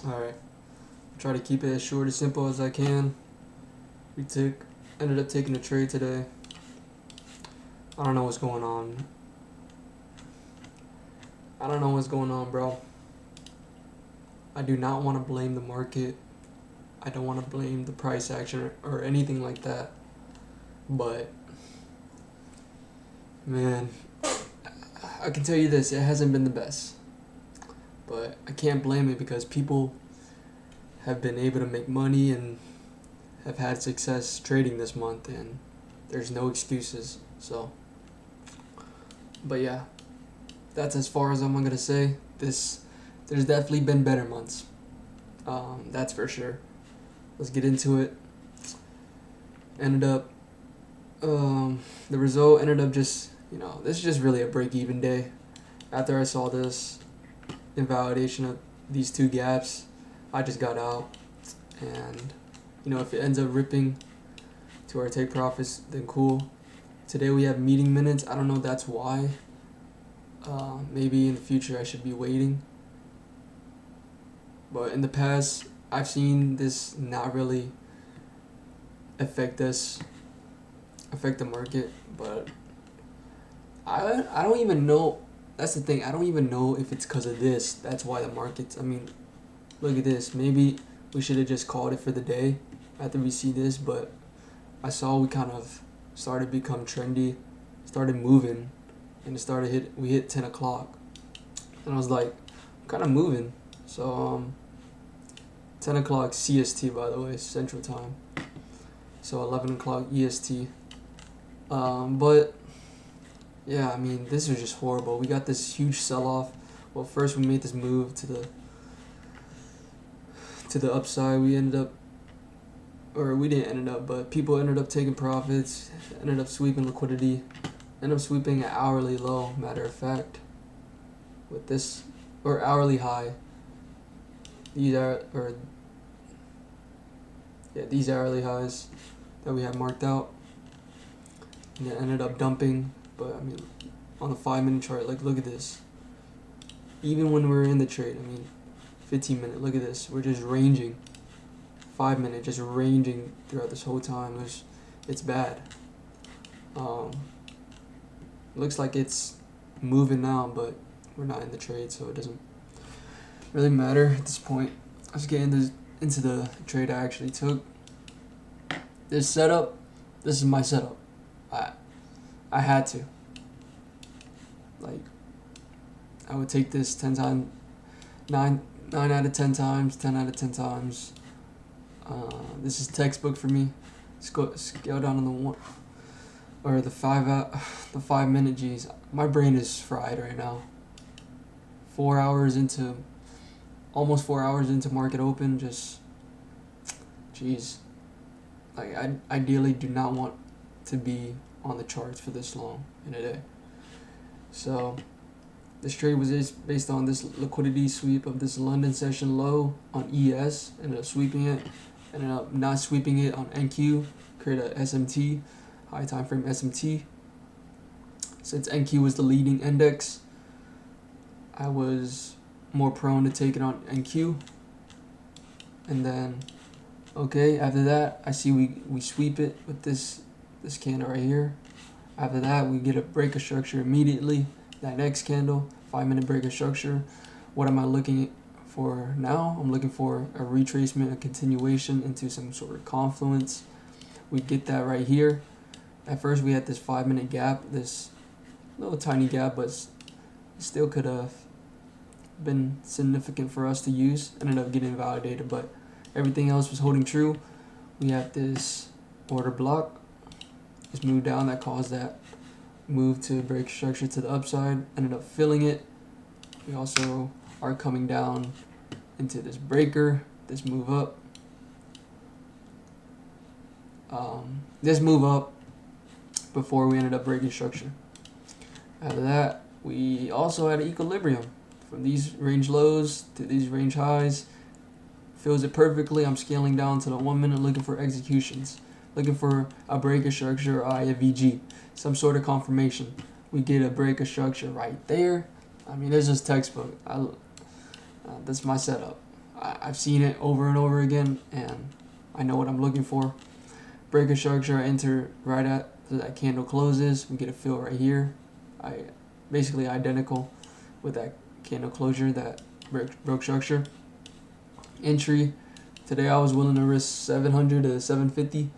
Alright, try to keep it as short and simple as I can. Ended up taking a trade today. I don't know what's going on. I don't know what's going on, bro. I do not want to blame the market. I don't want to blame the price action or anything like that. But, man, I can tell you this, it hasn't been the best. But I can't blame it because people have been able to make money and have had success trading this month, and there's no excuses. So, but yeah, that's as far as I'm gonna say. There's definitely been better months. That's for sure. Let's get into it. Ended up, the result ended up just, this is just really a break-even day. After I saw this invalidation of these two gaps, I just got out, and if it ends up ripping to our take profits, then cool. Today we have meeting minutes. I don't know, that's why. Maybe in the future I should be waiting. But in the past, I've seen this not really affect the market. But I don't even know. That's the thing. I don't even know if it's because of this. That's why the market's. I mean, look at this. Maybe we should have just called it for the day after we see this. But I saw we kind of started to become trendy, started moving, and we hit 10 o'clock. And I was like, I'm kind of moving. So 10 o'clock CST, by the way, Central Time. So 11 o'clock EST. But yeah, I mean, this was just horrible. We got this huge sell-off. Well, first we made this move to the upside. We didn't end up, but people ended up taking profits, ended up sweeping liquidity, ended up sweeping an hourly low, matter of fact, with this, or hourly high. These hourly highs that we had marked out, and it ended up dumping. But I mean, on the 5-minute chart, like, look at this. Even when we're in the trade, I mean, 15-minute, look at this. We're just ranging. 5-minute, just ranging throughout this whole time. It's bad. Looks like it's moving now, but we're not in the trade, so it doesn't really matter at this point. Let's get into the trade I actually took. This is my setup. I had to. Like, I would take this 10 times, 9 out of 10 times, 10 out of 10 times. This is textbook for me. Scale down on the one or the 5-minute G's. My brain is fried right now. Almost 4 hours into market open. Just, jeez. Like, I ideally do not want to be on the charts for this long in a day. So this trade was just based on this liquidity sweep of this London session low on ES. Ended up sweeping it. Ended up not sweeping it on NQ. Create a SMT, high time frame SMT. Since NQ was the leading index, I was more prone to take it on NQ. And then, okay, after that, I see we sweep it with this candle right here. After that, we get a break of structure immediately. That next candle, 5-minute break of structure. What am I looking for now? I'm looking for a retracement, a continuation into some sort of confluence. We get that right here. At first, we had this 5-minute gap, this little tiny gap, but still could have been significant for us to use. Ended up getting validated, but everything else was holding true. We have this order block. This move down that caused that move to break structure to the upside. Ended up filling it. We also are coming down into this breaker, this move up. This move up before we ended up breaking structure. After that, we also had an equilibrium from these range lows to these range highs. Fills it perfectly. I'm scaling down to the 1 minute, looking for executions, looking for a break of structure or a VG, some sort of confirmation. We get a break of structure right there. I mean, this is textbook. That's my setup. I've seen it over and over again, and I know what I'm looking for. Breaker structure, I enter right at that candle closes. We get a fill right here. I basically identical with that candle closure, that broke structure. Entry, today I was willing to risk 700 to 750.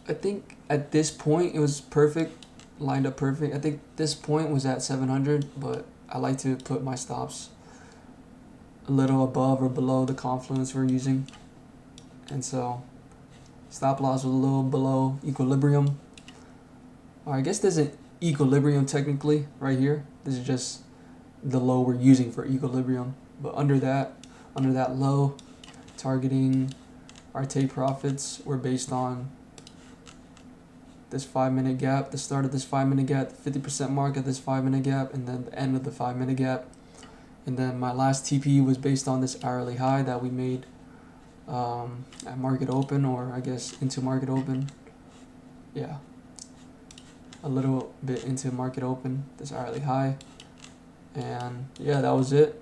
I think at this point it was perfect, lined up perfect. I think this point was at 700, but I like to put my stops a little above or below the confluence we're using. And so stop loss was a little below equilibrium. Or I guess there's an equilibrium technically right here. This is just the low we're using for equilibrium. But under that low, targeting our take profits were based on this 5-minute gap, the start of this 5-minute gap, the 50% mark of this 5-minute gap, and then the end of the 5-minute gap. And then my last TP was based on this hourly high that we made at market open, or I guess into market open. Yeah, a little bit into market open, this hourly high. And yeah, that was it.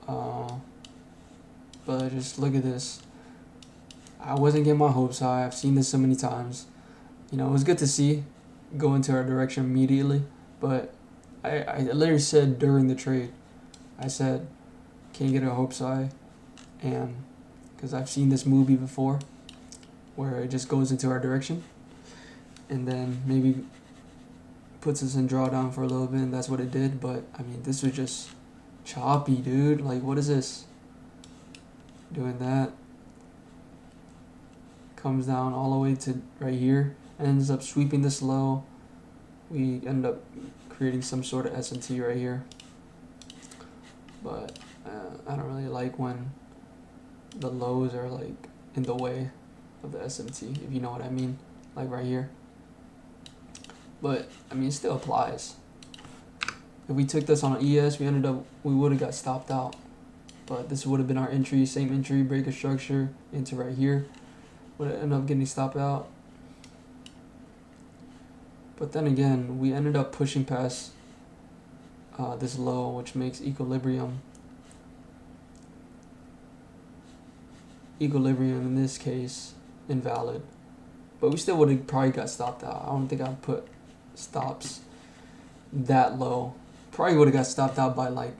But just look at this. I wasn't getting my hopes high. I've seen this so many times. You know, it was good to see go into our direction immediately. But I literally said during the trade, I said, can't get our hopes high. And because I've seen this movie before where it just goes into our direction and then maybe puts us in drawdown for a little bit, and that's what it did. But I mean, this was just choppy, dude. Like, what is this? Doing that. Comes down all the way to right here, ends up sweeping this low. We end up creating some sort of S&T right here. But I don't really like when the lows are like in the way of the SMT, if you know what I mean, like right here. But I mean, it still applies. If we took this on an ES, we would have got stopped out. But this would have been our entry, same entry, breaker structure into right here. Would have ended up getting stopped out. But then again, we ended up pushing past this low, which makes equilibrium in this case invalid. But we still would have probably got stopped out. I don't think I'd put stops that low. Probably would have got stopped out by like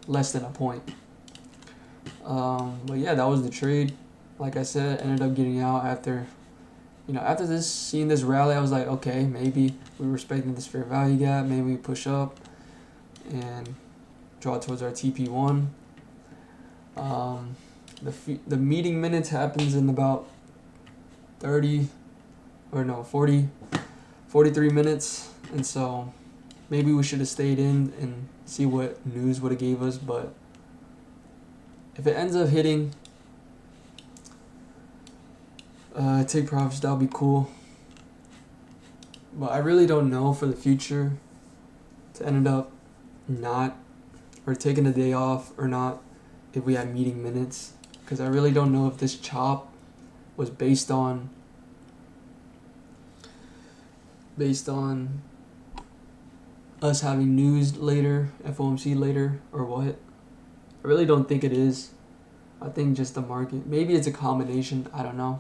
less than a point. But yeah, that was the trade. Like I said, ended up getting out after this, seeing this rally. I was like, okay, maybe we're respecting this fair value gap. Maybe we push up and draw towards our TP1. The meeting minutes happens in about 43 minutes, and so maybe we should have stayed in and see what news would have gave us. But if it ends up hitting take profits, that'll be cool. But I really don't know for the future to end up not, or taking a day off or not, if we had meeting minutes, because I really don't know if this chop was based on us having news later, FOMC later, or what. I really don't think it is. I think just the market. Maybe it's a combination. I don't know.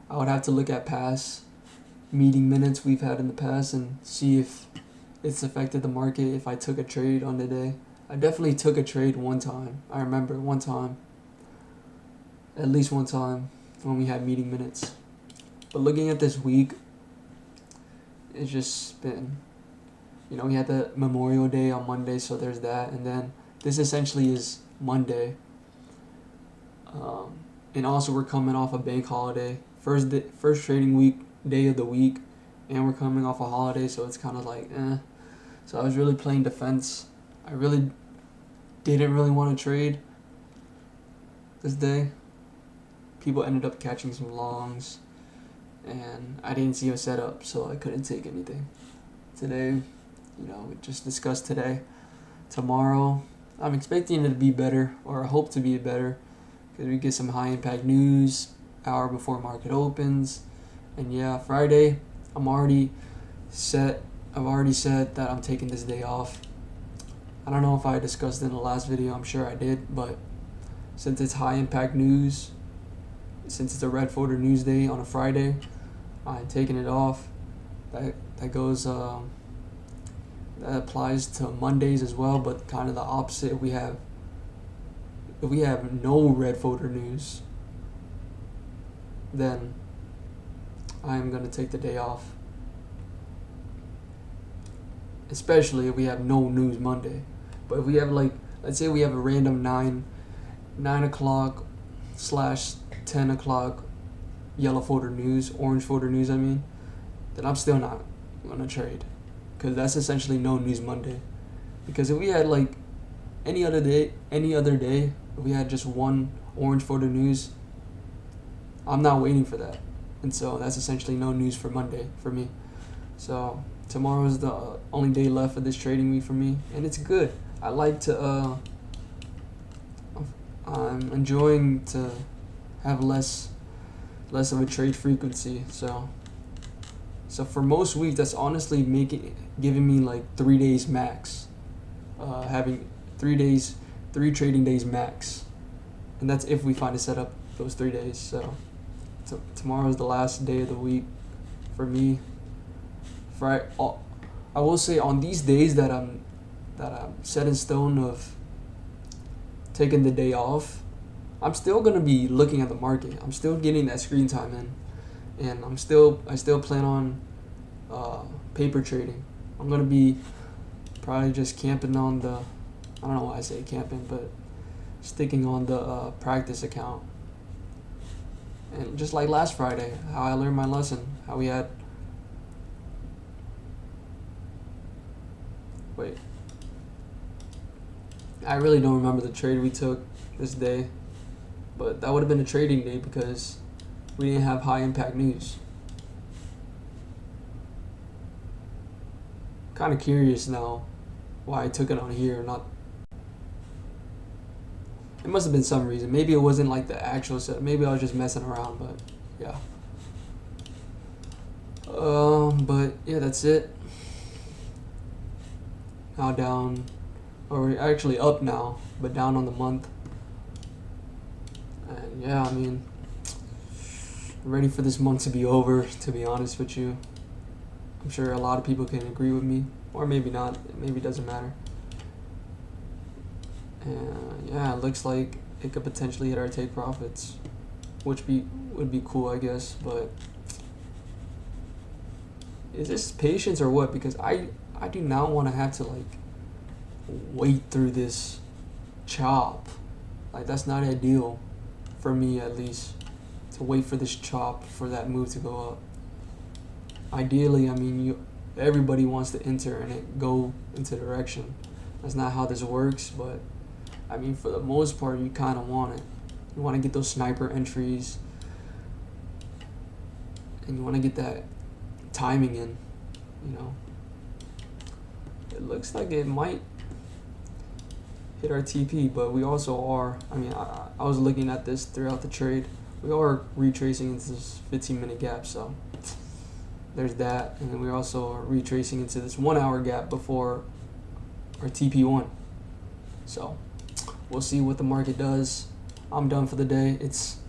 I would have to look at past meeting minutes we've had in the past and see if it's affected the market if I took a trade on the day. I definitely took a trade one time. I remember one time. At least one time when we had meeting minutes. But looking at this week, it's just been, we had the Memorial Day on Monday, so there's that. And then this essentially is Monday. And also we're coming off a bank holiday. First trading week, day of the week. And we're coming off a holiday, so it's kind of like, eh. So I was really playing defense. I really didn't really want to trade this day. People ended up catching some longs, and I didn't see a setup, so I couldn't take anything. Today, we just discussed today. Tomorrow, I'm expecting it to be better, or I hope to be better, because we get some high impact news hour before market opens. And yeah, Friday, I've already said that I'm taking this day off. I don't know if I discussed it in the last video. I'm sure I did, but since it's high impact news, since it's a red folder news day on a Friday, I'm taking it off. That goes that applies to Mondays as well, but kind of the opposite. If we have no red folder news, then I'm gonna take the day off. Especially if we have no news Monday. But if we have like, let's say we have a random 9 o'clock / 10 o'clock yellow folder news, orange folder news, I mean, then I'm still not gonna trade, because that's essentially no news Monday. Because if we had like any other day, if we had just one orange folder news, I'm not waiting for that, and so that's essentially no news for Monday for me. So tomorrow is the only day left of this trading week for me, and it's good. I like to I'm enjoying to have less of a trade frequency. So for most weeks, that's honestly giving me like 3 days max. Having 3 trading days max, and that's if we find a setup those 3 days. So tomorrow is the last day of the week for me. I will say on these days that I'm set in stone of taking the day off, I'm still gonna be looking at the market. I'm still getting that screen time in, and I still plan on paper trading. I'm gonna be probably just camping on the, I don't know why I say camping, but sticking on the practice account. And just like last Friday, how I learned my lesson, how we had. Wait. I really don't remember the trade we took this day, but that would have been a trading day because we didn't have high impact news. Kind of curious now why I took it on here, not. It must have been some reason. Maybe it wasn't like the actual set. Maybe I was just messing around, but yeah. But yeah, that's it. Now down, or actually up now, but down on the month. And yeah, I mean, I'm ready for this month to be over, to be honest with you. I'm sure a lot of people can agree with me, or maybe not. Maybe it doesn't matter. And yeah, it looks like it could potentially hit our take profits, which would be cool, I guess. But is this patience or what? Because I do not want to have to like wait through this chop. Like, that's not ideal for me, at least, to wait for this chop for that move to go up. Ideally, I mean, everybody wants to enter and it go into direction. That's not how this works, but I mean, for the most part, you kind of want it. You want to get those sniper entries, and you want to get that timing in, you know. It looks like it might hit our TP, but we also are, I mean, I was looking at this throughout the trade. We are retracing into this 15-minute gap, so there's that. And then we're also retracing into this 1 hour gap before our TP1. So we'll see what the market does. I'm done for the day. It's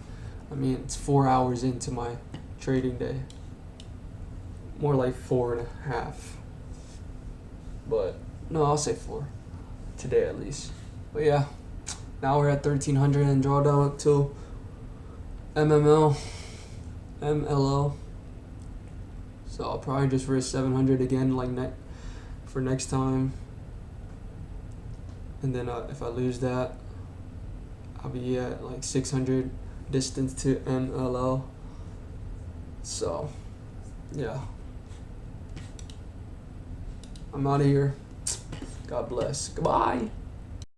4 hours into my trading day. More like 4.5. But no, I'll say 4. Today at least. But yeah, now we're at 1300 and drawdown up till MLO. So I'll probably just risk 700 again, like for next time. And then if I lose that, I'll be at like 600 distance to MLO. So yeah, I'm out of here. God bless. Goodbye.